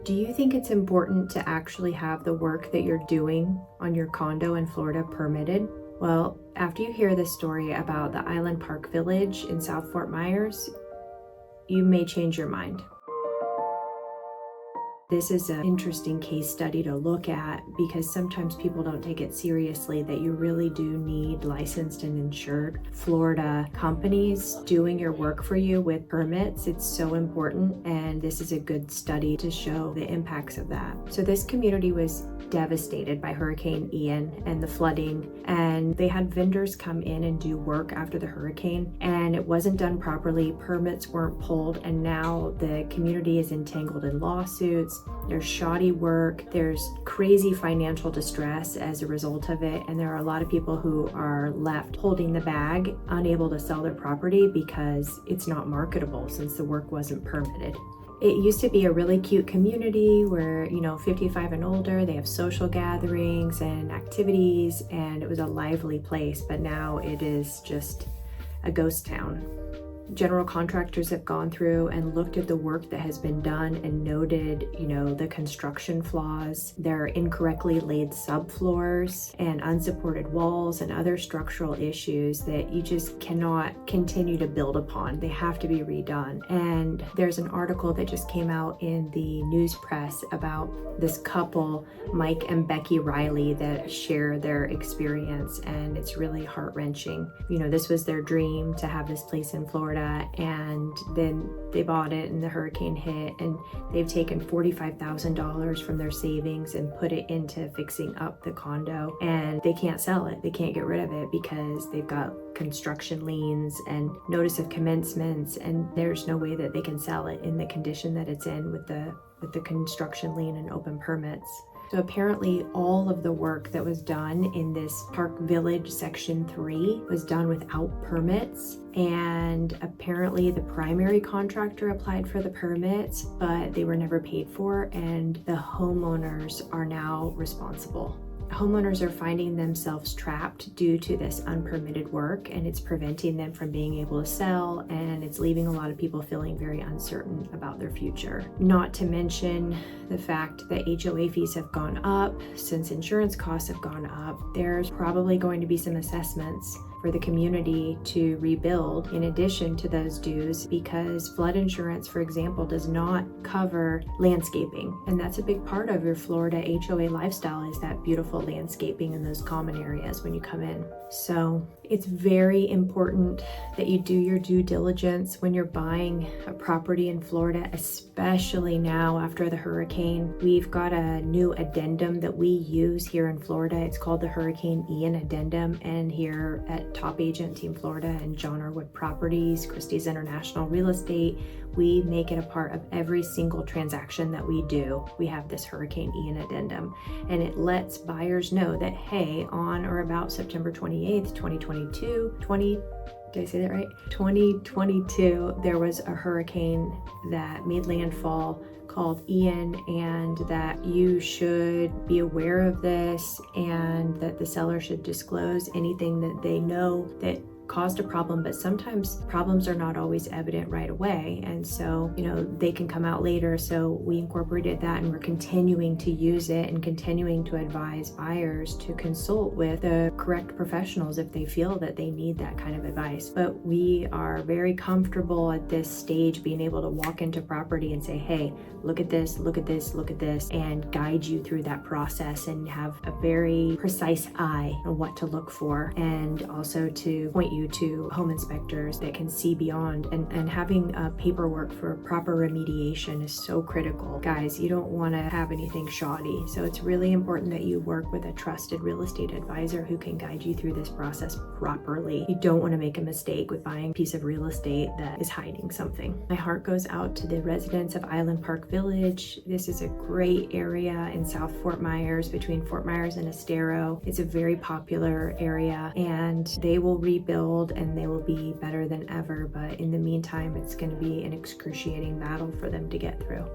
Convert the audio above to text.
Do you think it's important to actually have the work that you're doing on your condo in Florida permitted? Well, after you hear this story about the Island Park Village in South Fort Myers, you may change your mind. This is an interesting case study to look at because sometimes people don't take it seriously that you really do need licensed and insured Florida companies doing your work for you with permits. It's so important, and this is a good study to show the impacts of that. So this community was devastated by Hurricane Ian and the flooding, and they had vendors come in and do work after the hurricane, and it wasn't done properly. Permits weren't pulled, and now the community is entangled in lawsuits. There's shoddy work, there's crazy financial distress as a result of it, and there are a lot of people who are left holding the bag, unable to sell their property because it's not marketable since the work wasn't permitted. It used to be a really cute community where, 55 and older, they have social gatherings and activities, and it was a lively place, but now it is just a ghost town. General contractors have gone through and looked at the work that has been done and noted, the construction flaws. There are incorrectly laid subfloors and unsupported walls and other structural issues that you just cannot continue to build upon. They have to be redone. And there's an article that just came out in the news press about this couple, Mike and Becky Riley, that share their experience, and it's really heart-wrenching. This was their dream to have this place in Florida, and then they bought it and the hurricane hit, and they've taken $45,000 from their savings and put it into fixing up the condo, and they can't sell it. They can't get rid of it because they've got construction liens and notice of commencements, and there's no way that they can sell it in the condition that it's in with the construction lien and open permits. So apparently all of the work that was done in this Park Village Section 3 was done without permits, and apparently the primary contractor applied for the permits, but they were never paid for, and the homeowners are now responsible. Homeowners are finding themselves trapped due to this unpermitted work, and it's preventing them from being able to sell, and it's leaving a lot of people feeling very uncertain about their future. Not to mention the fact that HOA fees have gone up since insurance costs have gone up. There's probably going to be some assessments for the community to rebuild in addition to those dues, because flood insurance, for example, does not cover landscaping, and that's a big part of your Florida HOA lifestyle, is that beautiful landscaping in those common areas when you come in. So it's very important that you do your due diligence when you're buying a property in Florida, especially now after the hurricane. We've got a new addendum that we use here in Florida. It's called the Hurricane Ian Addendum, and here at Top Agent Team Florida and John Arwood Properties, Christie's International Real Estate, we make it a part of every single transaction that we do. We have this Hurricane Ian Addendum, and it lets buyers know that, hey, on or about September 28th, 2022, there was a hurricane that made landfall called Ian, and that you should be aware of this, and that the seller should disclose anything that they know that caused a problem. But sometimes problems are not always evident right away, and so they can come out later. So we incorporated that, and we're continuing to use it and continuing to advise buyers to consult with the correct professionals if they feel that they need that kind of advice. But we are very comfortable at this stage being able to walk into property and say, hey, look at this, look at this, look at this, and guide you through that process and have a very precise eye on what to look for, and also to point you to home inspectors that can see beyond, and having paperwork for proper remediation is so critical. Guys, you don't want to have anything shoddy, so it's really important that you work with a trusted real estate advisor who can guide you through this process properly. You don't want to make a mistake with buying a piece of real estate that is hiding something. My heart goes out to the residents of Island Park Village. This is a great area in South Fort Myers, between Fort Myers and Estero. It's a very popular area, and they will rebuild and they will be better than ever. But in the meantime, it's going to be an excruciating battle for them to get through.